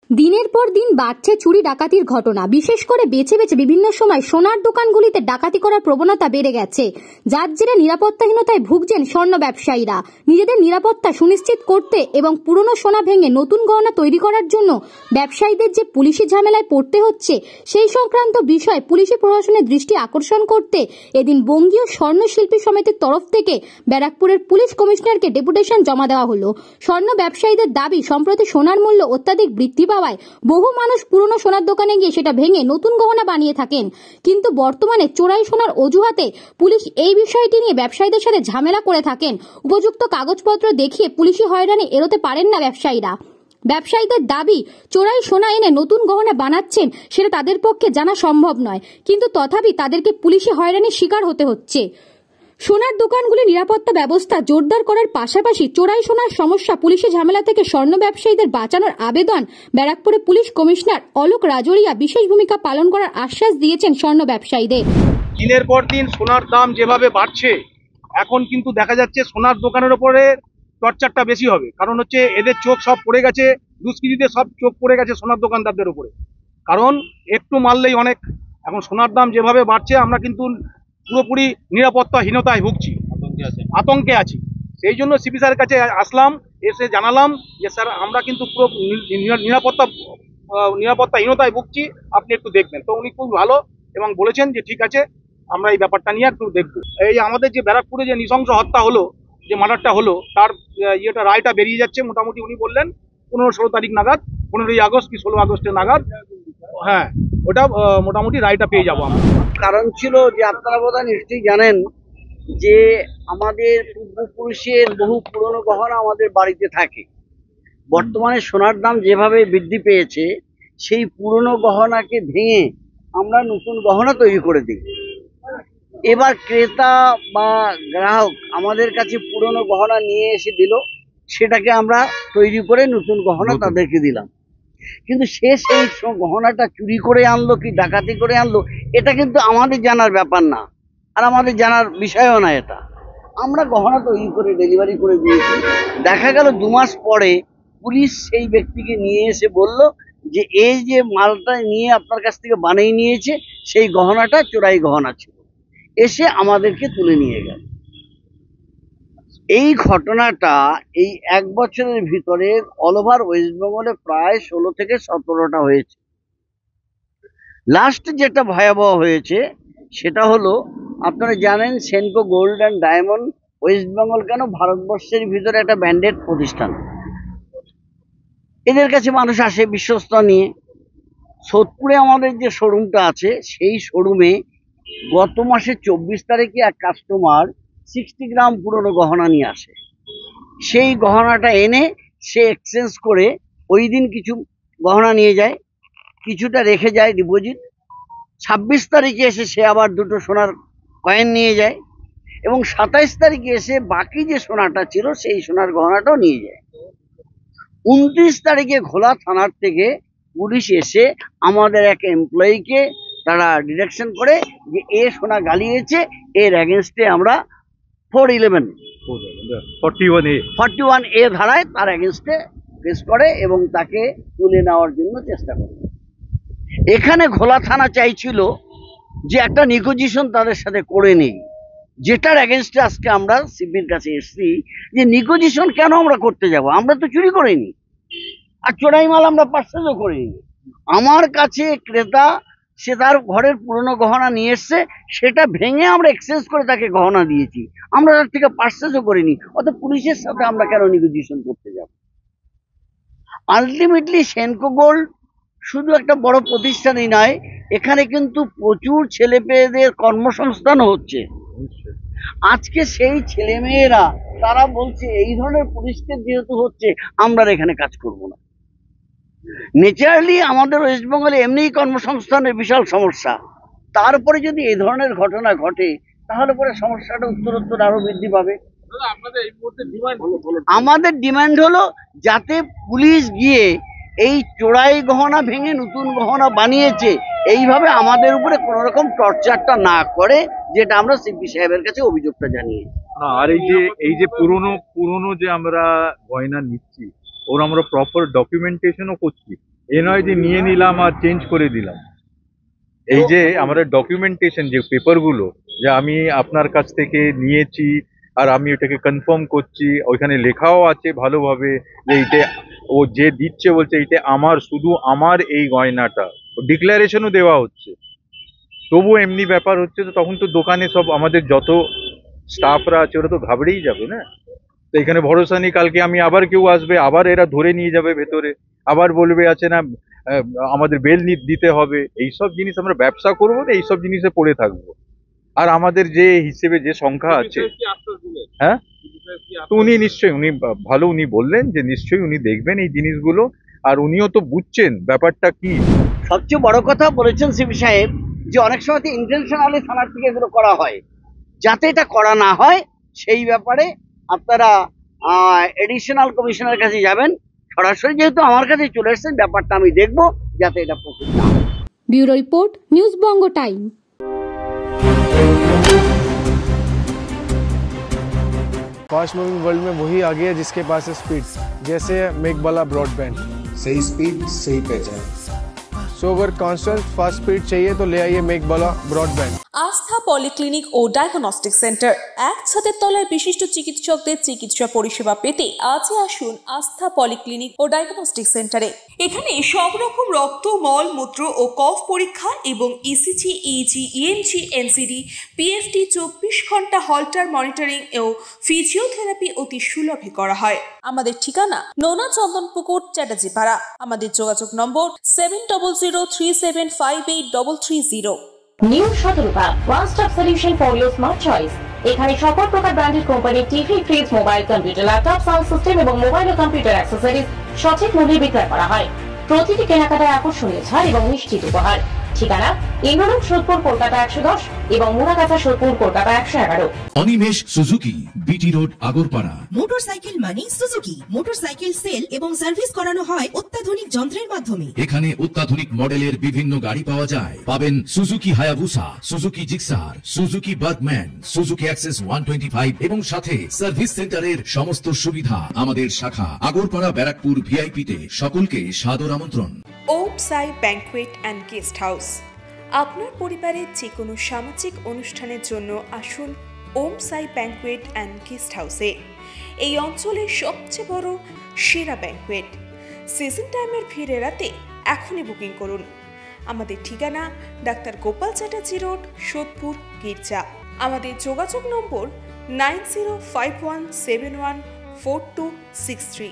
দিনের পর দিন বাড়ছে চুরি ডাকাতির ঘটনা। বিশেষ করে বেছে বেছে বিভিন্ন সময় সোনার দোকানগুলিতে ডাকাতি করার প্রবণতা বেড়ে গেছে, যার জেরে নিরাপত্তাহীনতায় ভুগছেন স্বর্ণ ব্যবসায়ীরা। নিজেদের নিরাপত্তা সুনিশ্চিত করতে এবং পুরনো সোনা ভেঙে নতুন গহনা তৈরি করার জন্য ব্যবসায়ীদের যে পুলিশি ঝামেলায় পড়তে হচ্ছে, সেই সংক্রান্ত বিষয়ে পুলিশি প্রশাসনের দৃষ্টি আকর্ষণ করতে এদিন বঙ্গীয় স্বর্ণ শিল্পী সমিতির তরফ থেকে ব্যারাকপুরের পুলিশ কমিশনারকে ডেপুটেশন জমা দেওয়া হলো। স্বর্ণ ব্যবসায়ীদের দাবি, সম্প্রতি সোনার মূল্য অত্যাধিক বৃদ্ধি পাওয়ায় বহু মানুষ পুরনো সোনার দোকানে গিয়ে সেটা ভেঙে নতুন গহনা বানিয়ে থাকেন, কিন্তু বর্তমানে চোরাই সোনার অজুহাতে পুলিশ এই বিষয়টি নিয়ে ব্যবসায়ীদের সাথে ঝামেলা করে থাকেন। উপযুক্ত কাগজপত্র দেখিয়ে পুলিশি হয়রানি এড়োতে পারেন না ব্যবসায়ীরা। ব্যবসায়ীদের দাবি, চোরাই সোনা এনে নতুন গহনা বানাচ্ছেন সেটা তাদের পক্ষে জানা সম্ভব নয়, কিন্তু তথাপি তাদেরকে পুলিশি হয়রানির শিকার হতে হচ্ছে। সোনার দোকানগুলির নিরাপত্তা ব্যবস্থা জোরদার করার পাশাপাশি চোরাই সোনার সমস্যা পুলিশি ঝামেলা থেকে স্বর্ণ ব্যবসায়ীদের বাঁচানোর আবেদন ব্যারাকপুরে পুলিশ কমিশনার অলোক রাজরিয়া বিশেষ ভূমিকা পালন করার আশ্বাস দিয়েছেন স্বর্ণ ব্যবসায়ীদের। দিনের পর দিন সোনার দাম যেভাবে বাড়ছে, এখন কিন্তু দেখা যাচ্ছে সোনার দোকানের উপরে টর্চারটা বেশি হবে। কারণ হচ্ছে এদের চোখ সব পড়ে গেছে, দুষ্কৃতীদের সব চোখ পড়ে গেছে সোনার দোকানদারদের উপরে। কারণ একটু মারলেই অনেক। এখন সোনার দাম যেভাবে বাড়ছে, আমরা কিন্তু পুরোপুরি নিরাপত্তাহীনতায় ভুগছি, আতঙ্কে আছি। সেই জন্য সিপি স্যারের কাছে আসলাম, এসে জানালাম যে স্যার আমরা কিন্তু পুরো নিরাপত্তাহীনতায় ভুগছি, আপনি একটু দেখবেন। তো উনি খুব ভালো এবং বলেছেন যে ঠিক আছে, আমরা এই ব্যাপারটা নিয়ে একটু দেখবো। এই আমাদের যে ব্যারাকপুরে যে নৃশংস হত্যা হলো, যে মার্ডারটা হলো, তার রায়টা বেরিয়ে যাচ্ছে মোটামুটি। উনি বললেন 15-16 তারিখ নাগাদ, 15ই আগস্ট কি 16 আগস্টের নাগাদ, হ্যাঁ ওটা মোটামুটি রায়টা পেয়ে যাবো আমরা। কারণ ছিল যে আপনারা বোধহয় নিশ্চয়ই জানেন যে আমাদের পূর্বপুরুষের বহু পুরনো গহনা আমাদের বাড়িতে থাকে। বর্তমানে সোনার দাম যেভাবে বৃদ্ধি পেয়েছে, সেই পুরনো গহনাকে ভেঙে আমরা নতুন গহনা তৈরি করে দিই। এবার ক্রেতা বা গ্রাহক আমাদের কাছে পুরনো গহনা নিয়ে এসে দিল, সেটাকে আমরা তৈরি করে নতুন গহনা তাদেরকে দিলাম। কিন্তু সে সেই গহনাটা চুরি করে আনলো কি ডাকাতি করে আনলো, এটা কিন্তু আমাদের জানার ব্যাপার না, আর আমাদের জানার বিষয়ও না। এটা আমরা গহনা তৈরি করে ডেলিভারি করে দিয়েছি। দেখা গেল 2 মাস পরে পুলিশ সেই ব্যক্তিকে নিয়ে এসে বলল যে এই যে মালটা নিয়ে আপনার কাছ থেকে বানিয়ে নিয়েছে, সেই গহনাটা চোরাই গহনা ছিল। এসে আমাদেরকে তুলে নিয়ে গেল। এই ঘটনাটা এই 1 বছরের ভিতরে অল ওভার ওয়েস্ট বেঙ্গলে প্রায় 16 থেকে 17টা হয়েছে। লাস্ট যেটা ভয়াবহ হয়েছে সেটা হলো, আপনারা জানেন Senco gold and diamond West Bengal কেন ভারতবর্ষের ভিতরে একটা ব্র্যান্ডেড প্রতিষ্ঠান। এদের কাছে মানুষ আসে বিশ্বস্ত নিয়ে। সোদপুরে আমাদের যে শোরুমটা আছে, সেই শোরুমে গত মাসের 24 তারিখে এক কাস্টমার 60 গ্রাম পুরনো গহনা নিয়ে আসে। সেই গহনাটা এনে সে এক্সচেঞ্জ করে ওই দিন কিছু গহনা নিয়ে যায়, কিছুটা রেখে যায় ডিপোজিট। 26 তারিখে এসে সে আবার 2টো সোনার কয়েন নিয়ে যায়, এবং 27 তারিখে এসে বাকি যে সোনাটা ছিল সেই সোনার গহনাটাও নিয়ে যায়। 29 তারিখে ঘোলা থানার থেকে পুলিশ এসে আমাদের এক এমপ্লয়িকে তারা ডিরেকশন করে যে এ সোনা গালিয়েছে, এর এগেনস্টে আমরা 41A ধারায় তার এগেনস্টে কেস করে এবং তাকে তুলে নেওয়ার জন্য চেষ্টা করে। এখানে ঘোলা থানা চাইছিল যে একটা নেগোজিয়েশন তাদের সাথে করে নেই, যেটার এগেনস্টে আজকে আমরা সিপির কাছে এসেছি যে নেগোজিয়েশন কেন আমরা করতে যাব, আমরা তো চুরি করিনি, আর চোরাই মাল আমরা পার্সেলও করিনি। আমার কাছে ক্রেতা সে তার ঘরের পুরনো গহনা নিয়ে এসছে, সেটা ভেঙে আমরা এক্সচেঞ্জ করে তাকে গহনা দিয়েছি, আমরা তার থেকে পার্সেসও করিনি। অত পুলিশের সাথে আমরা কেন নেগোজিয়েশন করতে যাব? আলটিমেটলি সেনকো গোল্ড শুধু একটা বড় প্রতিষ্ঠানই নয়, এখানে কিন্তু প্রচুর ছেলেমেয়েদের কর্মসংস্থান হচ্ছে। আজকে সেই ছেলেমেয়েরা তারা বলছে এই ধরনের পরিস্থিতি যেহেতু হচ্ছে, আমরা এখানে কাজ করব না। ন্যাচারালি আমাদের ওয়েস্ট বেঙ্গলে এমনিই কর্মসংস্থানের বিশাল সমস্যা, তারপরে যদি এই ধরনের ঘটনা ঘটে তাহলে পরে সমস্যাটা উত্তরোত্তর আরো বৃদ্ধি পাবে। আমাদের ডিমান্ড হলো যাতে পুলিশ গিয়ে এই চোরাই গহনা ভেঙে নতুন গহনা বানিয়েছে এইভাবে আমাদের উপরে কোনো রকম টর্চারটা না করে, যেটা আমরা সিপি সাহেবের কাছে অভিযোগটা জানিয়েছি। আর এই যে পুরনো যে আমরা গয়না নিচ্ছি, ওর আমরা প্রপার ডকুমেন্টেশনও করছি, এ নয় যে নিয়ে নিলাম আর চেঞ্জ করে দিলাম। এই যে আমাদের ডকুমেন্টেশন যে পেপারগুলো, যে আমি আপনার কাছ থেকে নিয়েছি আর আমি ওটাকে কনফার্ম করছি, ওইখানে লেখাও আছে ভালোভাবে যে এইটা ও যে দিচ্ছে বলছে এইটা আমার, শুধু আমার এই গয়নাটা, ডিক্লারেশনও দেওয়া হচ্ছে, তবু এমনি ব্যাপার হচ্ছে। তো তখন তো দোকানে সব আমাদের যত স্টাফরা আছে ওরা তো ঘাবড়েই যাবে না। তো এখানে ভরসা নেই, কালকে আমি আবার কেউ আসবে, আবার এরা ধরে নিয়ে যাবে ভেতরে, আবার বলবে আছে না আহ, আমাদের বেল দিতে হবে। এইসব জিনিস আমরা ব্যবসা করবো না, এইসব জিনিসে পড়ে থাকবো। আর আমাদের যে হিসেবে যে সংখ্যা আছে, হ্যাঁ, তো উনি নিশ্চয়ই ভালো, উনি বললেন যে নিশ্চয়ই উনি দেখবেন এই জিনিসগুলো, আর উনিও তো বুঝছেন ব্যাপারটা কি। সবচেয়ে বড় কথা বলেছেন সিপি সাহেব যে অনেক সময় ইন্টেনশনালি থানার থেকে এগুলো করা হয়, যাতে এটা করা না হয় সেই ব্যাপারে আপনারা এডিশনাল কমিশনারের কাছে যাবেন। সরাসরি যেহেতু আমার কাছে চলে এসেছেন, ব্যাপারটা আমি দেখবো যাতে এটা প্রস্তুত না হয়। ব্যুরো রিপোর্ট, নিউজ বঙ্গ টাইম। फास्ट मूविंग वर्ल्ड में वही आगे है जिसके पास है स्पीड, जैसे मेघबाला ब्रॉडबैंड। सही स्पीड सही पहचान। सो अगर कॉन्स्टेंट फास्ट स्पीड चाहिए तो ले आइए मेघबाला ब्रॉडबैंड। আস্থা পলিক্লিনিক ও ডায়াগনস্টিক সেন্টার, এক ছাদের তলায় বিশিষ্ট চিকিৎসকদের চিকিৎসা পরিষেবা পেতে আজই আসুন আস্থা পলিক্লিনিক ও ডায়াগনস্টিক সেন্টারে। এখানে সব রকম রক্ত, মল, মূত্র ও কফ পরীক্ষা এবং ECG, easy, ENG, NCD, PFT 24 ঘন্টা হল্টার মনিটরিং ও ফিজিওথেরাপি অতি সুলভে করা হয়। আমাদের ঠিকানা নোনা চন্দনপুকুর, চ্যাটার্জিপাড়া। আমাদের যোগাযোগ নম্বর 7003758330। New Shatarupa, one stop solution for your smart choice. এখানে সকল প্রকার ব্র্যান্ডেড কোম্পানির TV, fridge, mobile, computer, laptop, sound system এবং মোবাইল ও কম্পিউটার অ্যাক্সেসরিজ সঠিক মূল্যে বিক্রয় করা হয়। প্রতিটি কেনাকাটায় আকর্ষণীয় ছাড় এবং নিশ্চিত উপহার। ঠিকানা ইন্দ্রনগর, সোদপুর, কলকাতা 110 এবং Muragachha, Sodepur, Kolkata 111। Animesh Suzuki, BT road, Agarpara. Motorcycle মানে সুজুকি। মোটরসাইকেল সেল এবং সার্ভিস করানো হয় অত্যাধুনিক যন্ত্রের মাধ্যমে। এখানে অত্যাধুনিক মডেলের বিভিন্ন গাড়ি পাওয়া যায়। পাবেন Suzuki Hayabusa, Suzuki Gixxer, Suzuki Bergman, Suzuki access 125 এবং সাথে সার্ভিস সেন্টারের সমস্ত সুবিধা। আমাদের শাখা আগরপাড়া, ব্যারাকপুর ভিআইপি তে। সকলকে সাদর আমন্ত্রণ। ওম সাই ব্যাংকুয়েট অ্যান্ড গেস্ট হাউস। আপনার পরিবারের যে কোনো সামাজিক অনুষ্ঠানের জন্য আসুন ওম সাই ব্যাংকুয়েট অ্যান্ড গেস্ট হাউসে। এই অঞ্চলের সবচেয়ে বড় সেরা ব্যাংকুয়েট। সিজন টাইমের ভিড় এড়াতে এখনই বুকিং করুন। আমাদের ঠিকানা ডাক্তার গোপাল চ্যাটার্জি রোড, সোদপুর, গির্জা। আমাদের যোগাযোগ নম্বর 9051714263।